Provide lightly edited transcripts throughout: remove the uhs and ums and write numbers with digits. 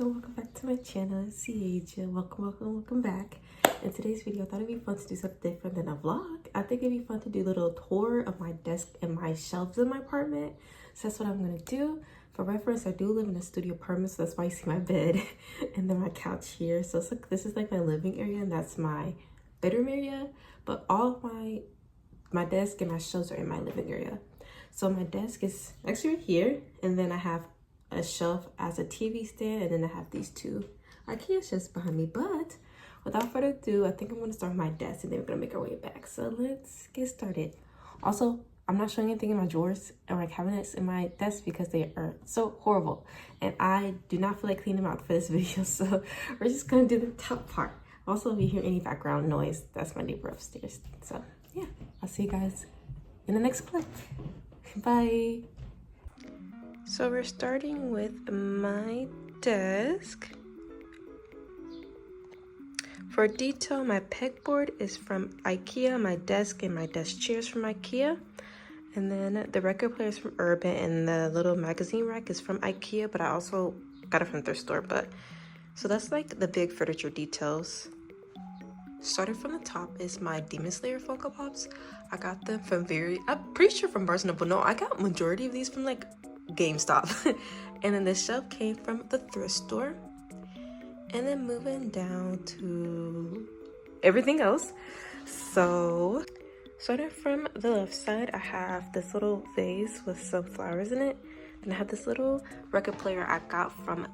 welcome back to my channel. It's Ci'Agea. Welcome back. In today's video, I thought it'd be fun to do something different than a vlog. I think it'd be fun to do a little tour of my desk and my shelves in my apartment. So that's what I'm gonna do. For reference, I do live in a studio apartment, so that's why you see my bed and then my couch here. So it's like, this is like my living area and that's my bedroom area. But all of my desk and my shelves are in my living area. So my desk is actually right here, and then I have a shelf as a TV stand, and then I have these two IKEA shelves behind me. But without further ado, I think I'm gonna start with my desk and then we're gonna make our way back. So let's get started. Also, I'm not showing anything in my drawers or my cabinets in my desk because they are so horrible, and I do not feel like cleaning them out for this video. So we're just gonna do the top part. Also, if you hear any background noise, that's my neighbor upstairs. So yeah, I'll see you guys in the next clip. Bye. So we're starting with my desk. For detail, my pegboard is from IKEA, my desk and my desk chairs from IKEA. And then the record player is from Urban, and the little magazine rack is from IKEA, but I also got it from their store. But so that's like the big furniture details. Starting from the top is my Demon Slayer Funko Pops. I got them from I'm pretty sure from Barnes & Noble. No, I got majority of these from like GameStop. And then the shelf came from the thrift store. And then moving down to everything else. So starting from the left side, I have this little vase with some flowers in it. And I have this little record player I got from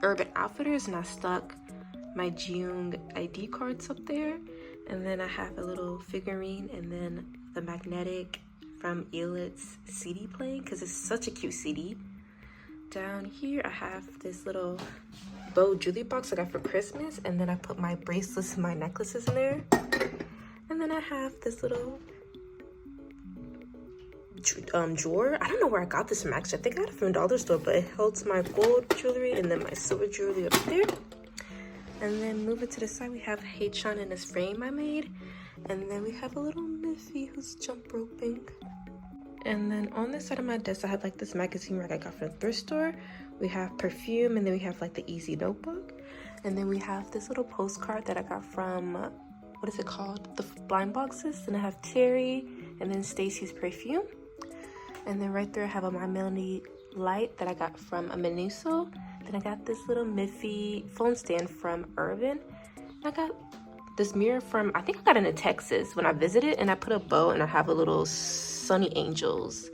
Urban Outfitters, and I stuck my Jung ID cards up there. And then I have a little figurine, and then the magnetic from Eelit's CD playing because it's such a cute CD. Down here I have this little bow jewelry box I got for Christmas, and then I put my bracelets and my necklaces in there. And then I have this little drawer. I don't know where I got this from actually. I think I got it from a dollar store, but it holds my gold jewelry and then my silver jewelry up there. And then moving to the side, we have Haechan in this frame I made. And then we have a little Miffy who's jump roping. And then on this side of my desk, I have like this magazine rack I got from the thrift store. We have perfume, and then we have like the Easy notebook. And then we have this little postcard that I got from, what is it called? The blind boxes. And I have Terry and then Stacy's perfume. And then right there I have a My Melody light that I got from a Miniso. Then I got this little Miffy phone stand from Urban. I got this mirror from, I think I got it in Texas when I visited, and I put a bow and I have a little sunny angels.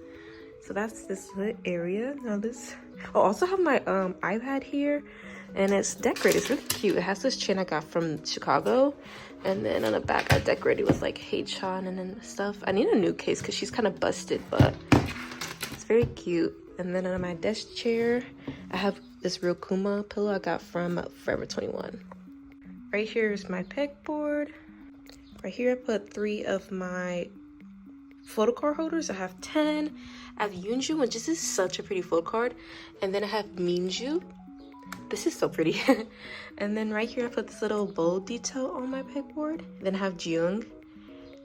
So that's this little area. Now this, I also have my iPad here, and it's decorated. It's really cute. It has this chain I got from Chicago, and then on the back I decorated with like Haechan and then stuff. I need a new case because she's kind of busted, but it's very cute. And then on my desk chair, I have this real Kuma pillow I got from Forever 21. Right here is my pegboard. Right here I put 3 of my photo card holders. I have 10. I have Yoonju, which is such a pretty photo card. And then I have Minju. This is so pretty. And then right here I put this little bow detail on my pegboard. Then I have Jung.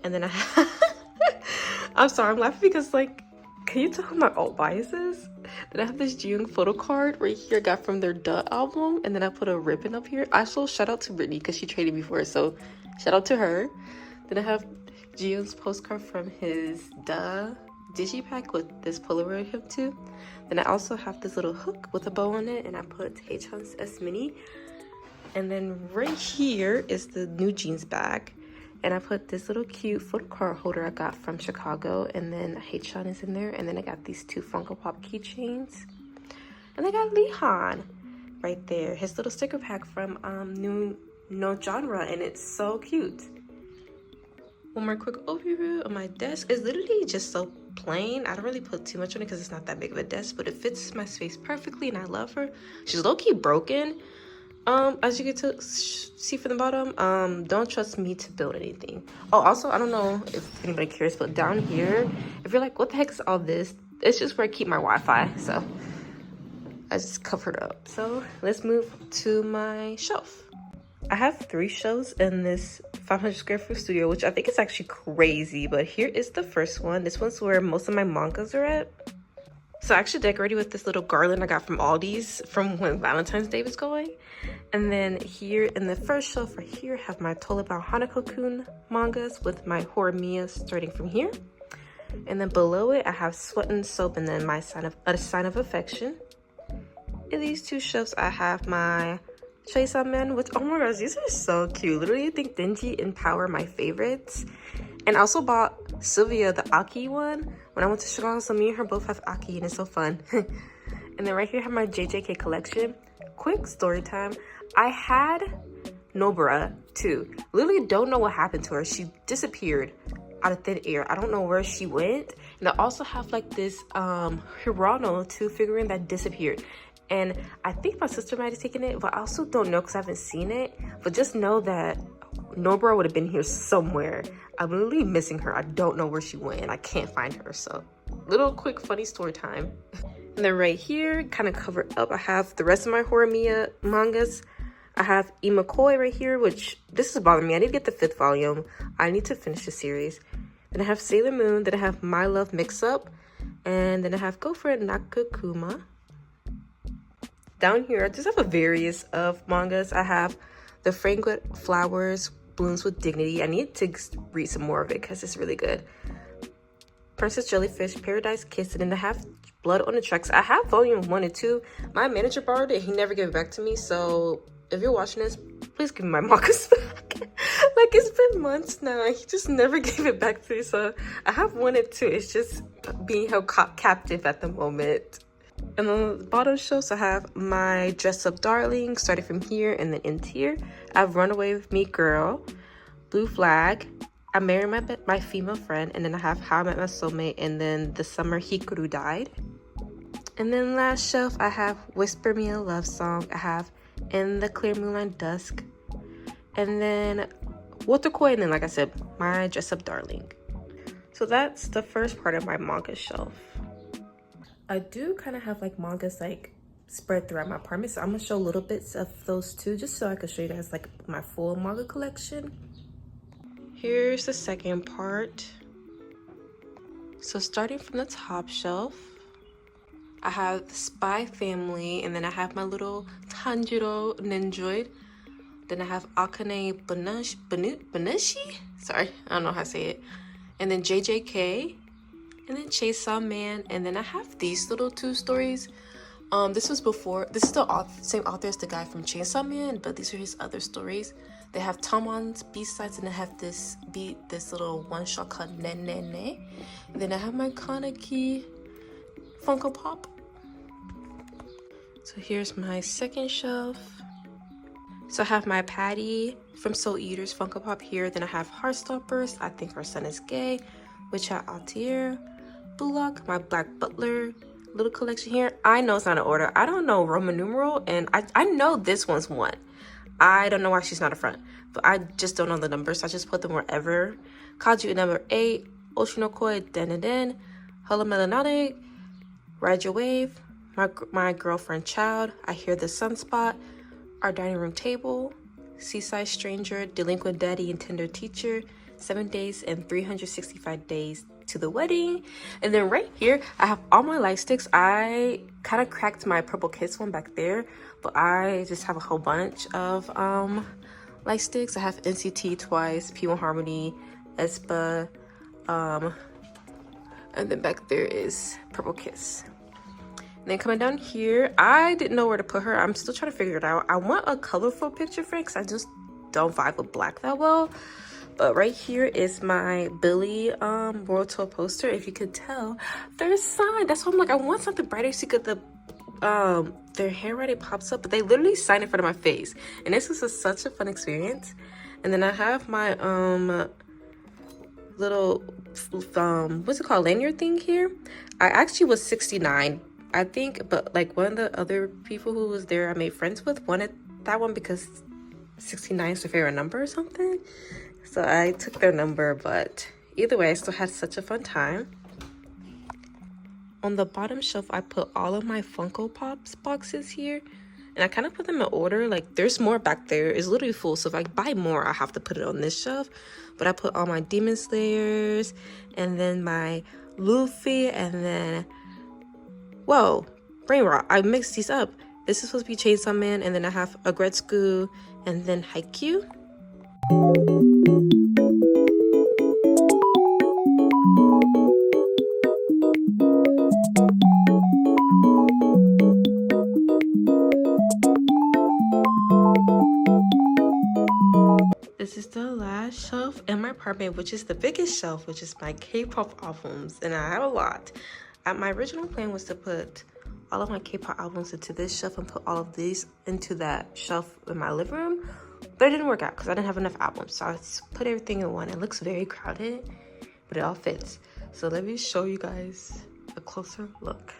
And then I have I'm sorry, I'm laughing because like, can you tell who my alt bias is? Then I have this Jung photo card right here I got from their Duh album, and then I put a ribbon up here. Also, shout out to Brittany because she traded before, so shout out to her. Then I have Jung's postcard from his Duh digipack with this Polaroid of him too. Then I also have this little hook with a bow on it, and I put Haechan's S Mini. And then right here is the new jeans bag. And I put this little cute photo card holder I got from Chicago, and then Haechan is in there. And then I got these 2 Funko Pop keychains. And I got Lehan right there. His little sticker pack from New No Genre, and it's so cute. One more quick overview of my desk. It's literally just so plain. I don't really put too much on it because it's not that big of a desk, but it fits my space perfectly, and I love her. She's low-key broken. As you get to see from the bottom, don't trust me to build anything. Oh, also, I don't know if anybody cares, but down here, if you're like, what the heck is all this? It's just where I keep my Wi-Fi, so I just covered up. So let's move to my shelf. I have 3 shelves in this 500 square foot studio, which I think is actually crazy, but here is the first one. This one's where most of my mangas are at. So I actually decorated with this little garland I got from Aldi's from when Valentine's Day was going. And then here in the first shelf right here, I have my Tolibao Hanako-kun mangas with my Horimiya starting from here. And then below it, I have Sweat and Soap and then my sign of affection. In these two shelves, I have my Ci'Agea, which, oh my gosh, these are so cute. Literally, I think Denji and Power are my favorites. And I also bought Sylvia, the Aki one, when I went to Chicago. So me and her both have Aki, and it's so fun. And then right here, I have my JJK collection. Quick story time. I had Nobara, too. Literally don't know what happened to her. She disappeared out of thin air. I don't know where she went. And I also have, like, this Hirano, too, figurine that disappeared. And I think my sister might have taken it, but I also don't know because I haven't seen it. But just know that Nobara would have been here somewhere. I'm literally missing her. I don't know where she went and I can't find her. So little quick funny story time. And then right here, kind of covered up, I have the rest of my Horimiya mangas. I have Imakoi right here, which this is bothering me. I need to get the 5th volume. I need to finish the series. Then I have Sailor Moon. Then I have My Love Mix-Up. And then I have Go For It Nakakuma. Down here, I just have a various of mangas. I have The Fragrant Flowers, Blooms with Dignity. I need to read some more of it because it's really good. Princess Jellyfish, Paradise Kiss, and then I have Blood on the Tracks. I have volume 1 and 2. My manager borrowed it. He never gave it back to me. So if you're watching this, please give me my mangas back. Like, it's been months now. He just never gave it back to me. So I have 1 and 2. It's just being held captive at the moment. And on the bottom shelves, I have my Dress Up Darling, starting from here and then in here. I have Runaway with Me Girl, Blue Flag, I Married My Female Friend, and then I have How I Met My Soulmate, and then The Summer Hikaru Died. And then last shelf, I have Whisper Me a Love Song. I have In the Clear Moonlight Dusk, and then Wotakoi, and then, like I said, my Dress Up Darling. So that's the first part of my manga shelf. I do kind of have like mangas like spread throughout my apartment, so I'm gonna show little bits of those too, just so I can show you guys like my full manga collection. Here's the second part. So starting from the top shelf, I have the Spy Family, and then I have my little Tanjiro Ninjoid. Then I have Akane Banashi? Sorry, I don't know how to say it. And then JJK. And then Chainsaw Man, and then I have these little 2 stories. This was before. This is the same author as the guy from Chainsaw Man, but these are his other stories. They have Tomon's B-sides, and I have this little one-shot called Ne Ne Ne. And then I have my Kaneki Funko Pop. So here's my second shelf. So I have my Patty from Soul Eaters Funko Pop here. Then I have Heartstoppers. I think her son is gay. Chattier, Bullock, my Black Butler little collection here. I know it's not in order. I don't know Roman numeral, and I know this one's 1. I don't know why she's not a front, but I just don't know the numbers, so I just put them wherever. Kaju number 8, Oshinokoi Den Den, Hello Melanonic, Ride Your Wave, my Girlfriend Child, I Hear the Sunspot, Our Dining Room Table, Seaside Stranger, Delinquent Daddy and Tender Teacher, 7 days and 365 days to the wedding. And then right here, I have all my light sticks. I kind of cracked my Purple Kiss one back there, but I just have a whole bunch of light sticks. I have NCT Twice, P1 Harmony, aespa, and then back there is Purple Kiss. And then coming down here, I didn't know where to put her. I'm still trying to figure it out. I want a colorful picture frame because I just don't vibe with black that well. But right here is my Billy World Tour poster. If you could tell, they're signed. That's why I'm like, I want something brighter so you could their handwriting pops up, but they literally sign in front of my face. And this is such a fun experience. And then I have my little what's it called, lanyard thing here. I actually was 69, I think, but like one of the other people who was there I made friends with wanted that one because 69 is their favorite number or something. So I took their number, but either way, I still had such a fun time. On the bottom shelf, I put all of my Funko Pops boxes here. And I kind of put them in order. Like, there's more back there. It's literally full. So if I buy more, I have to put it on this shelf. But I put all my Demon Slayers. And then my Luffy. And then Whoa, brain rot. I mixed these up. This is supposed to be Chainsaw Man, and then I have Agretzku, and then Haikyuu. This is the last shelf in my apartment, which is the biggest shelf, which is my K-pop albums, and I have a lot. My original plan was to put all of my K-pop albums into this shelf and put all of these into that shelf in my living room, but it didn't work out because I didn't have enough albums. So I just put everything in one. It looks very crowded, but it all fits. So let me show you guys a closer look.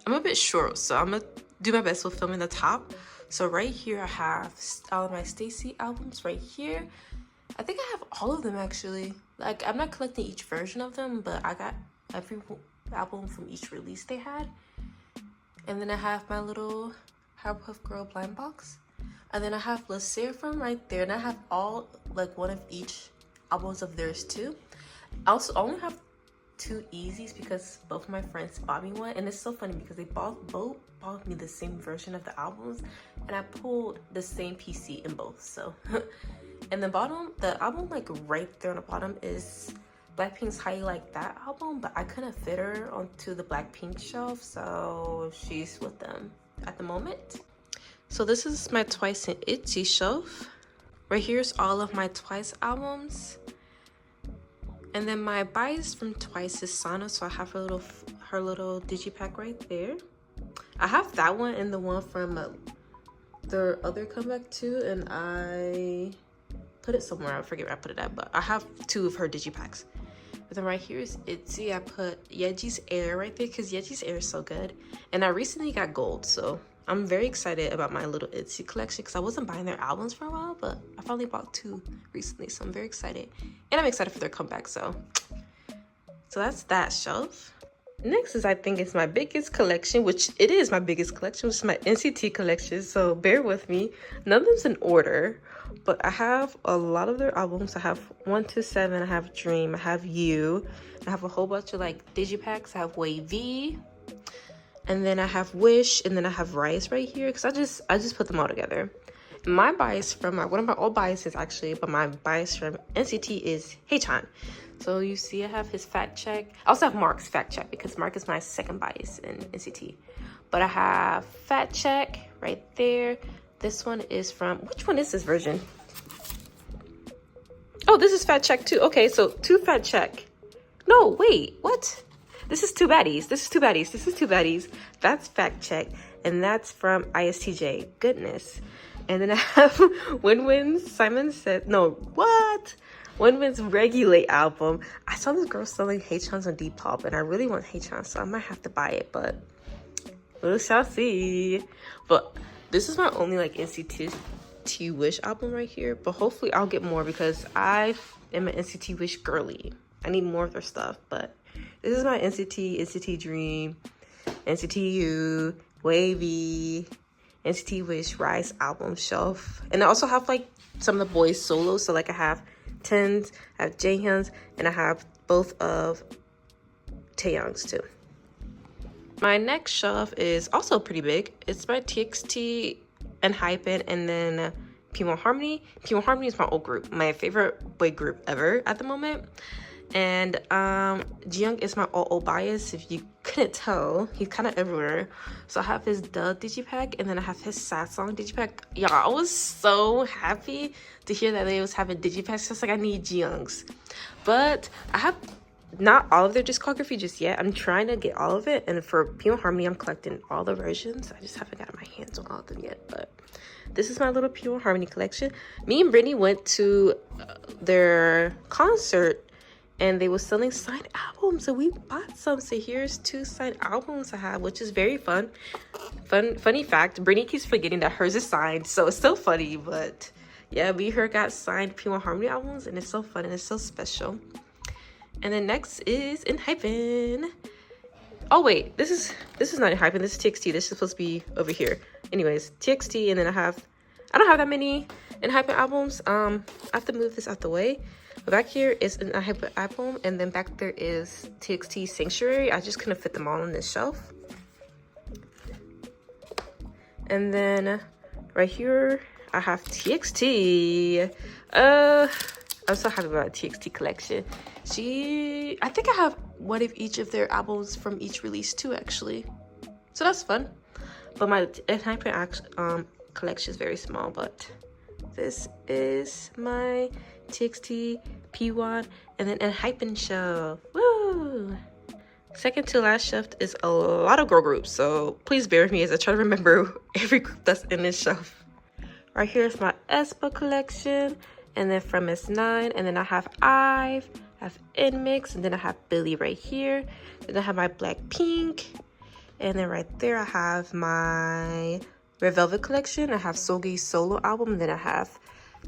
I'm a bit short, so I'm gonna do my best with filming the top. So right here I have all of my Stacy albums right here. I think I have all of them actually. Like, I'm not collecting each version of them, but I got every album from each release they had. And then I have my little Powerpuff Girl blind box. And then I have La Seraphim right there. And I have all, like, one of each albums of theirs too. I also only have 2 Easies because both of my friends bought me one. And it's so funny because they both bought me the same version of the albums, and I pulled the same PC in both. So and the bottom, the album like right there on the bottom is Blackpink's How You Like That album, but I couldn't fit her onto the Blackpink shelf, so she's with them at the moment. So this is my Twice and ITZY shelf. Right here's all of my Twice albums. And then my bias from Twice is Sana, so I have her little digipack right there. I have that one and the one from their other comeback too, and I put it somewhere. I forget where I put it at, but I have 2 of her digipacks. But then right here is ITZY. I put Yeji's Air right there because Yeji's Air is so good, and I recently got gold, so I'm very excited about my little ITZY collection because I wasn't buying their albums for a while, but I finally bought 2 recently, so I'm very excited, and I'm excited for their comeback. So that's that shelf. Next is, I think it's my biggest collection, which it is my biggest collection, which is my NCT collection, so bear with me. None of them's in order, but I have a lot of their albums. I have 1 to 7, I have Dream, I have You, I have a whole bunch of like digipacks. I have Wavy, and then I have Wish, and then I have Rise right here because I just put them all together. My bias from one of my old biases actually, but my bias from NCT is Haechan. So you see I have his Fact Check. I also have Mark's Fact Check because Mark is my second bias in NCT. But I have Fact Check right there. This one is from, which one is this version? Oh, this is Fact Check too. Okay, so 2 Fact Check. No, wait, what? This is 2 baddies. This is 2 baddies. This is 2 baddies. That's Fact Check. And that's from ISTJ. Goodness. And then I have Win-Win's Simon Said, no, what? Win-Win's Regulate album. I saw this girl selling Haechan's on Depop, and I really want Haechan, so I might have to buy it, but we shall see. But this is my only like NCT Wish album right here, but hopefully I'll get more because I am an NCT Wish girly. I need more of their stuff, but this is my NCT Dream, NCT U, Wavy, NCT Wish, Rise album shelf. And I also have like some of the boys solos, so like I have Tens, I have Jaehyun's, and I have both of Taeyoung's too. My next shelf is also pretty big. It's my TXT and Hypen, and then P1 Harmony. P1 Harmony is my old group, my favorite boy group ever at the moment. And Jiyoung is my old bias. If you couldn't tell, he's kind of everywhere. So I have his Duh digipack, and then I have his Sad Song digipack. Y'all, I was so happy to hear that they was having digipacks. Just like, I need Jiyoung's, but I have not all of their discography just yet. I'm trying to get all of it, and for P1 Harmony, I'm collecting all the versions. I just haven't gotten my hands on all of them yet, but this is my little P1 Harmony collection. Me and Brittany went to their concert, and they were selling signed albums, so we bought some. So here's 2 signed albums I have, which is very fun. Funny fact, Brittany keeps forgetting that hers is signed, so it's still funny. But yeah, we her got signed P1 Harmony albums, and it's so fun and it's so special. And then next is inhumane. Oh wait, this is not inhumane. This is TXT. This is supposed to be over here. Anyways, TXT, and then I don't have that many inhumane albums. I have to move this out the way. But back here is an inhumane album, and then back there is TXT Sanctuary. I just couldn't fit them all on this shelf. And then right here, I have TXT. I'm so happy about TXT collection. I think I have one of each of their albums from each release too, actually. So that's fun. But my collection is very small, but this is my TXT, P1, and then inhumane shelf. Woo! Second to last shelf is a lot of girl groups, so please bear with me as I try to remember every group that's in this shelf. Right here is my aespa collection, and then from S9, and then I have IVE, I have Inmix, and then I have Billy right here. Then I have my Blackpink, and then right there I have my Red Velvet collection. I have Seogi's solo album, and then I have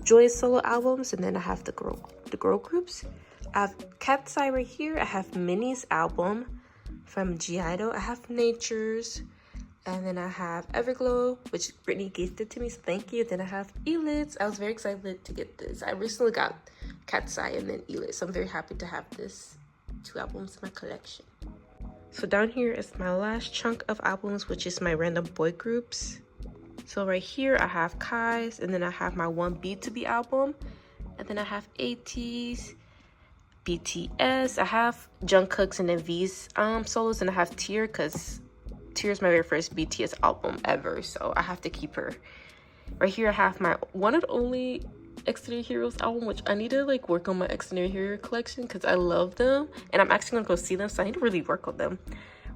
Joy's solo albums, and then I have the girl groups. I have Cat's Eye right here. I have Minnie's album from Ci'Agea. I have Nature's, and then I have Everglow, which Brittany gifted to me, so thank you. Then I have Elids. I was very excited to get this. I recently got Cat's Eye and then Elids, so I'm very happy to have this 2 albums in my collection. So down here is my last chunk of albums, which is my random boy groups. So right here I have Kai's, and then I have my one B2B album, and then I have ATEEZ, BTS, I have Jungkook's and then V's solos, and I have Tear because Tear is my very first BTS album ever, so I have to keep her. Right here I have my one and only Exterior Heroes album, which I need to like work on my Exterior Hero collection because I love them, and I'm actually gonna go see them, so I need to really work on them.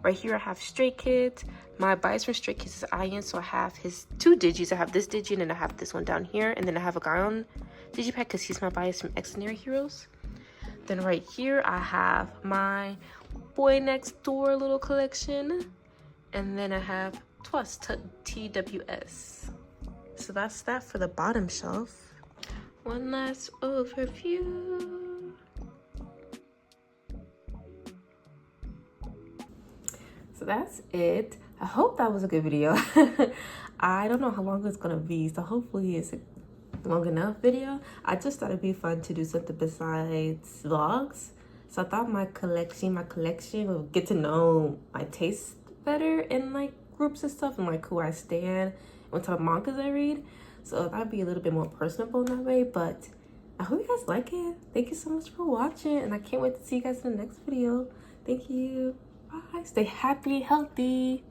Right here I have Stray Kids. My bias from Stray Kids is Ian, so I have his 2 digis. I have this digi and then I have this one down here, and then I have a guy on digipack because he's my bias from Exterior Heroes. Then right here I have my Boy Next Door little collection, and then I have TWS, TWS. So that's that for the bottom shelf. One last overview. So that's it. I hope that was a good video. I don't know how long it's gonna be, so hopefully it's a long enough video. I just thought it'd be fun to do something besides vlogs, so I thought my collection will get to know my taste better in like groups and stuff, and like who I stand, what type of mangas I read, so that'd be a little bit more personable in that way. But I hope you guys like it. Thank you so much for watching, and I can't wait to see you guys in the next video. Thank you. Bye. Stay happy, healthy.